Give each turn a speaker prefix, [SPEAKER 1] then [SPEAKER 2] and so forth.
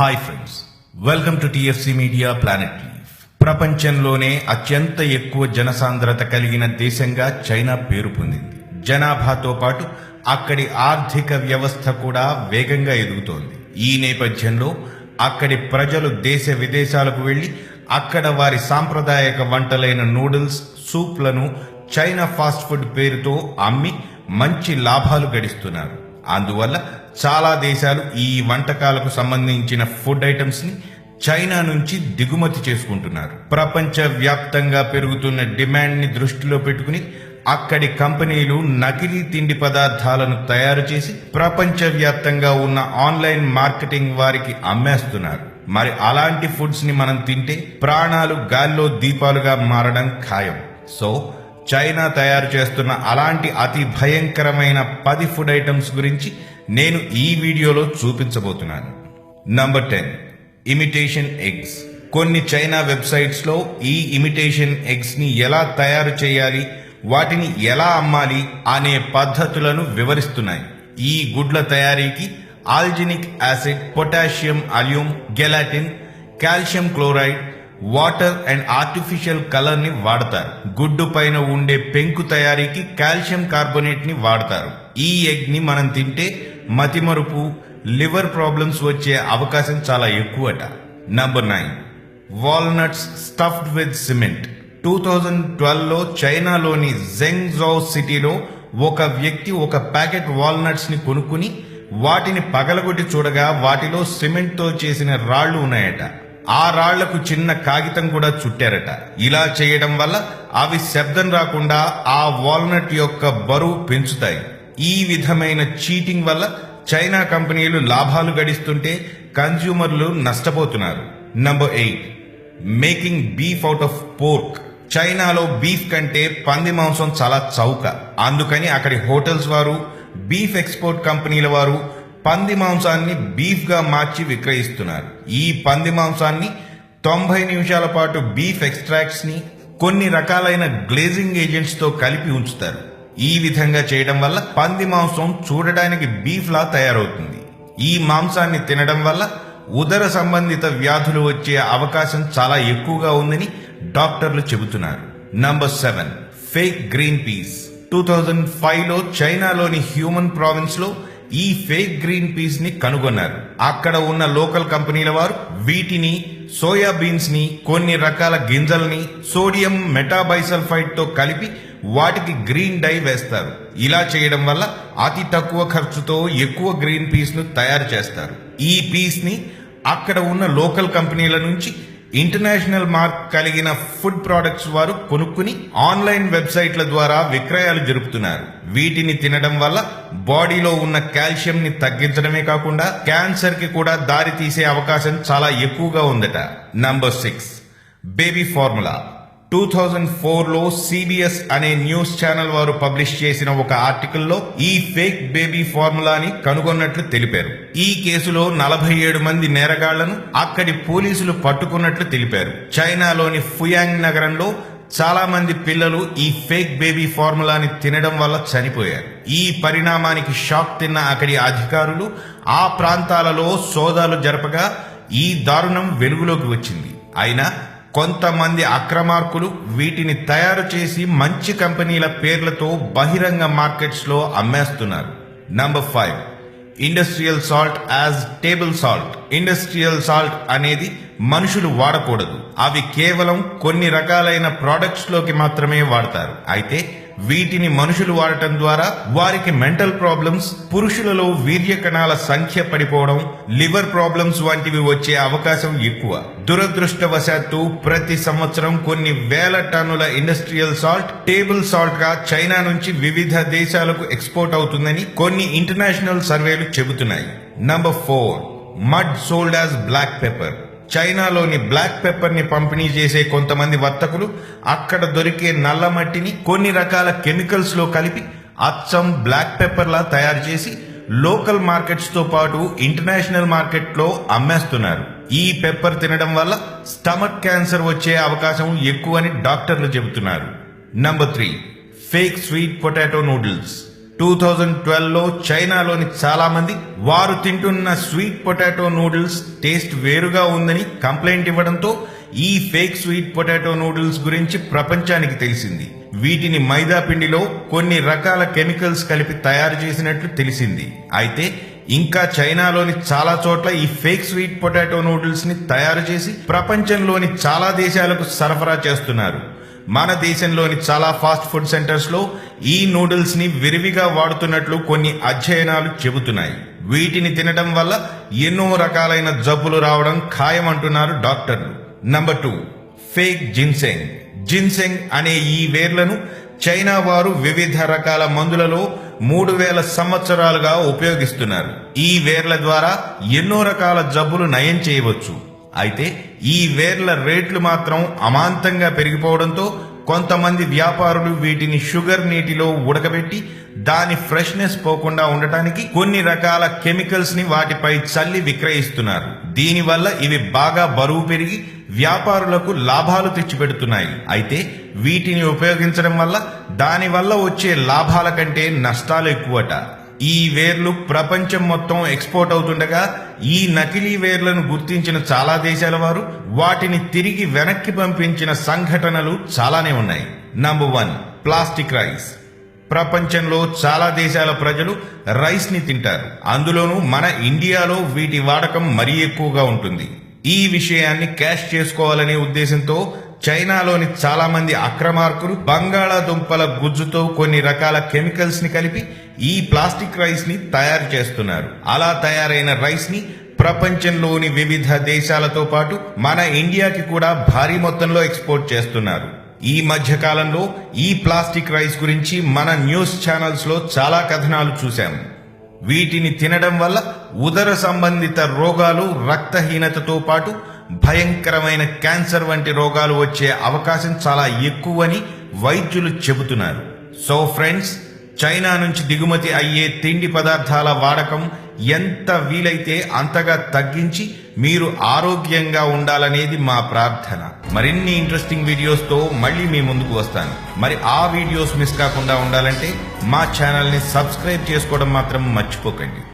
[SPEAKER 1] Hi friends, welcome to TFC media planet leaf. ప్రపంచంలోనే అత్యంత ఎక్కువ జనసాంద్రత కలిగిన దేశంగా చైనా పేరు పొందింది. జనాభాతో పాటు అక్కడి ఆర్థిక వ్యవస్థ కూడా వేగంగా ఎదుగుతోంది. ఈ నేపథ్యంలో అక్కడి ప్రజలు దేశ విదేశాలకు వెళ్లి అక్కడ వారి సాంప్రదాయక వంటలైన నూడిల్స్, సూప్లను చైనా ఫాస్ట్ ఫుడ్ పేరుతో అమ్మి మంచి లాభాలు గడిస్తున్నారు. అందువల్ల చాలా దేశాలు ఈ వంటకాలకు సంబంధించిన ఫుడ్ ఐటమ్స్ ని చైనా నుంచి దిగుమతి చేసుకుంటున్నారు. ప్రపంచ వ్యాప్తంగా పెరుగుతున్న డిమాండ్ ని దృష్టిలో పెట్టుకుని అక్కడి కంపెనీలు నకిలీ తిండి పదార్థాలను తయారు చేసి ప్రపంచ వ్యాప్తంగా ఉన్న ఆన్లైన్ మార్కెటింగ్ వారికి అమ్మేస్తున్నారు. మరి అలాంటి ఫుడ్స్ ని మనం తింటే ప్రాణాలు గాల్లో దీపాలుగా మారడం ఖాయం. సో చైనా తయారు చేస్తున్న అలాంటి అతి భయంకరమైన 10 ఫుడ్ ఐటమ్స్ గురించి నేను ఈ వీడియోలో చూపించబోతున్నాను. Number 10, imitation eggs. కొన్ని చైనా వెబ్సైట్స్ లో ఈ ఇమిటేషన్ ఎగ్స్ ని ఎలా తయారు చేయాలి, వాటిని ఎలా అమ్మాలి అనే పద్ధతులను వివరిస్తున్నాయి. ఈ గుడ్ల తయారీకి alginic acid, potassium alum, gelatin, calcium chloride, water and artificial colour ని వాడతారు. గుడ్డు పైన ఉండే పెంకు తయారీకి కాల్షియం కార్బోనేట్ ని వాడతారు. ఈ ఎగ్ ని మనం తింటే మతిమరుపు, లివర్ ప్రాబ్లమ్స్ వచ్చే అవకాశం చాలా ఎక్కువట. Number 9, walnuts stuffed with cement. 2012లో చైనాలోని జెంగ్జౌ సిటీలో ఒక వ్యక్తి ఒక ప్యాకెట్ వాల్నట్స్ ని కొనుక్కుని వాటిని పగలగొట్టి చూడగా వాటిలో సిమెంట్ తో చేసిన రాళ్లు ఉన్నాయట. ఆ రాళ్లకు చిన్న కాగితం కూడా చుట్టారట. ఇలా చేయడం వల్ల అవి శబ్దం రాకుండా ఆ వాల్నట్ యొక్క బరువు పెంచుతాయి. ఈ విధమైన చీటింగ్ వల్ల చైనా కంపెనీలు లాభాలు గడిస్తుంటే కన్స్యూమర్లు నష్టపోతున్నారు. Number 8, making beef out of pork. చైనాలో బీఫ్ కంటే పంది మాంసం చాలా చౌక. అందుకని అక్కడి హోటల్స్ వారు, బీఫ్ ఎక్స్పోర్ట్ కంపెనీల వారు పంది మాంసాన్ని బీఫ్ గా మార్చి విక్రయిస్తున్నారు. ఈ పంది మాంసాన్ని 90 నిమిషాల పాటు బీఫ్ ఎక్స్ట్రాక్ట్స్ ని కొన్ని రకాలైన గ్లేజింగ్ ఏజెంట్స్ తో కలిపి ఉంచుతారు. ఈ విధంగా చేయడం వల్ల పంది మాంసం చూడడానికి బీఫ్ లా తయారవుతుంది. ఈ మాంసాన్ని తినడం వల్ల ఉదర సంబంధిత వ్యాధులు వచ్చే అవకాశం చాలా ఎక్కువగా ఉందని డాక్టర్లు చెబుతున్నారు. Number 7, fake green peas. 2005లో చైనాలోని హ్యూమన్ ప్రావిన్స్ లో ఈ ఫేక్ గ్రీన్ పీస్ ని కనుగొన్నారు. అక్కడ ఉన్న లోకల్ కంపెనీల వారు వీటిని సోయా బీన్స్ ని, కొన్ని రకాల గింజల్ని సోడియం మెటాబైసల్ఫైడ్ తో కలిపి వాటికి గ్రీన్ డై వేస్తారు. ఇలా చేయడం వల్ల అతి తక్కువ ఖర్చుతో ఎక్కువ గ్రీన్ పీస్ ను తయారు చేస్తారు. ఈ పీస్ ని అక్కడ ఉన్న లోకల్ కంపెనీల నుంచి ఇంటర్నేషనల్ మార్క్ కలిగిన ఫుడ్ ప్రొడక్ట్స్ వారు కొనుక్కుని ఆన్లైన్ వెబ్సైట్ల ద్వారా విక్రయాలు జరుపుతున్నారు. వీటిని తినడం వల్ల బాడీలో ఉన్న కాల్షియం ని తగ్గించడమే కాకుండా క్యాన్సర్ కి కూడా దారి తీసే అవకాశం చాలా ఎక్కువగా ఉందట. Number 6, baby formula. 2004లో CBS అనే న్యూస్ ఛానల్ వారు పబ్లిష్ చేసిన ఒక ఆర్టికల్లో ఈ ఫేక్ బేబీ ఫార్ములాని కనుగొన్నట్లు తెలిపారు. ఈ కేసులో 47 మంది నేరగాళ్లను అక్కడి పోలీసులు పట్టుకున్నట్లు తెలిపారు. చైనాలోని ఫుయాంగ్ నగరంలో చాలా మంది పిల్లలు ఈ ఫేక్ బేబీ ఫార్ములాని తినడం వల్ల చనిపోయారు. ఈ పరిణామానికి షాక్ తిన్న అక్కడి అధికారులు ఆ ప్రాంతాలలో సోదాలు జరపగా ఈ దారుణం వెలుగులోకి వచ్చింది. అయినా కొంతమంది అక్రమార్కులు వీటిని తయారు చేసి మంచి కంపెనీల పేర్లతో బహిరంగ మార్కెట్స్ లో అమ్మేస్తున్నారు. Number 5, industrial salt as table salt. Industrial salt అనేది మనుషులు వాడకూడదు. అవి కేవలం కొన్ని రకాలైన ప్రొడక్ట్స్ లోకి మాత్రమే వాడతారు. అయితే వీటిని మనుషులు వాడటం ద్వారా వారికి మెంటల్ ప్రాబ్లమ్స్, పురుషులలో వీర్య కణాల సంఖ్య పడిపోవడం, లివర్ ప్రాబ్లమ్స్ వంటివి వచ్చే అవకాశం ఎక్కువ. దురదృష్టవశాత్తు ప్రతి సంవత్సరం కొన్ని వేల టన్నుల ఇండస్ట్రియల్ సాల్ట్ టేబుల్ సాల్ట్ గా చైనా నుంచి వివిధ దేశాలకు ఎక్స్పోర్ట్ అవుతుందని కొన్ని ఇంటర్నేషనల్ సర్వేలు చెబుతున్నాయి. Number 4, mud sold as black pepper. చైనాలోని బ్లాక్ పెప్పర్ ని పంపిణీ చేసే కొంతమంది వర్తకులు అక్కడ దొరికే నల్ల మట్టిని కొన్ని రకాల కెమికల్స్ లో కలిపి అచ్చం బ్లాక్ పెప్పర్ లా తయారు చేసి లోకల్ మార్కెట్స్ తో పాటు ఇంటర్నేషనల్ మార్కెట్ లో అమ్మేస్తున్నారు. ఈ పెప్పర్ తినడం వల్ల స్టమక్ క్యాన్సర్ వచ్చే అవకాశం ఎక్కువని డాక్టర్లు చెబుతున్నారు. Number 3, fake sweet potato noodles. 2012లో చైనాలోని చాలా మంది వారు తింటున్న స్వీట్ పొటాటో నూడిల్స్ టేస్ట్ వేరుగా ఉందని కంప్లైంట్ ఇవ్వడంతో ఈ ఫేక్ స్వీట్ పొటాటో నూడిల్స్ గురించి ప్రపంచానికి తెలిసింది. వీటిని మైదా పిండిలో కొన్ని రకాల కెమికల్స్ కలిపి తయారు చేసినట్లు తెలిసింది. అయితే ఇంకా చైనాలోని చాలా చోట్ల ఈ ఫేక్ స్వీట్ పొటాటో నూడిల్స్ ని తయారు చేసి ప్రపంచంలోని చాలా దేశాలకు సరఫరా చేస్తున్నారు. మన దేశంలోని చాలా ఫాస్ట్ ఫుడ్ సెంటర్స్ లో ఈ నూడిల్స్ ని విరివిగా వాడుతున్నట్లు కొన్ని అధ్యయనాలు చెబుతున్నాయి. వీటిని తినడం వల్ల ఎన్నో రకాలైన జబ్బులు రావడం ఖాయమంటున్నారు డాక్టర్లు. Number 2, fake ginseng. జిన్సెంగ్ అనే ఈ వేర్లను చైనా వారు వివిధ రకాల మందులలో 3000 సంవత్సరాలుగా ఉపయోగిస్తున్నారు. ఈ వేర్ల ద్వారా ఎన్నో రకాల జబ్బులు నయం చేయవచ్చు. అయితే ఈ వేర్ల రేట్లు మాత్రం అమాంతంగా పెరిగిపోవడంతో కొంతమంది వ్యాపారులు వీటిని షుగర్ నీటిలో ఉడకబెట్టి దాని ఫ్రెష్నెస్ పోకుండా ఉండటానికి కొన్ని రకాల కెమికల్స్ ని వాటిపై చల్లి విక్రయిస్తున్నారు. దీనివల్ల ఇవి బాగా బరువు పెరిగి వ్యాపారులకు లాభాలు తెచ్చిపెడుతున్నాయి. అయితే వీటిని ఉపయోగించడం వల్ల దానివల్ల వచ్చే లాభాల కంటే నష్టాలు ఎక్కువట. ఈ వేర్లు ప్రపంచం మొత్తం ఎక్స్పోర్ట్ అవుతుండగా ఈ నకిలీ వేర్లను గుర్తించిన చాలా దేశాల వారు వాటిని తిరిగి వెనక్కి పంపించిన సంఘటనలు చాలానే ఉన్నాయి. Number 1, plastic rice. ప్రపంచంలో చాలా దేశాల ప్రజలు రైస్ ని తింటారు. అందులోనూ మన ఇండియాలో వీటి వాడకం మరీ ఎక్కువగా ఉంటుంది. ఈ విషయాన్ని క్యాష్ చేసుకోవాలనే ఉద్దేశంతో చైనాలోని చాలా మంది అక్రమార్కులు బంగాళాదుంపల గుజ్జుతో కొన్ని రకాల కెమికల్స్ ని కలిపి ఈ ప్లాస్టిక్ రైస్ ని తయారు చేస్తున్నారు. అలా తయారైన రైస్ ని ప్రపంచంలోని వివిధ దేశాలతో పాటు మన ఇండియాకి కూడా భారీ మొత్తంలో ఎక్స్పోర్ట్ చేస్తున్నారు. ఈ మధ్య కాలంలో ఈ ప్లాస్టిక్ రైస్ గురించి మన న్యూస్ ఛానల్స్ లో చాలా కథనాలు చూశాము. వీటిని తినడం వల్ల ఉదర సంబంధిత రోగాలు, రక్తహీనతతో పాటు భయంకరమైన క్యాన్సర్ వంటి రోగాలు వచ్చే అవకాశం చాలా ఎక్కువని వైద్యులు చెబుతున్నారు. సో ఫ్రెండ్స్, చైనా నుంచి దిగుమతి అయ్యే తిండి పదార్థాల వాడకం ఎంత వీలైతే అంతగా తగ్గించి మీరు ఆరోగ్యంగా ఉండాలనేది మా ప్రార్థన. మరిన్ని ఇంట్రెస్టింగ్ వీడియోస్ తో మళ్ళీ మీ ముందుకు వస్తాను. మరి ఆ వీడియోస్ మిస్ కాకుండా ఉండాలంటే మా ఛానల్ ని సబ్స్క్రైబ్ చేసుకోవడం మాత్రం మర్చిపోకండి.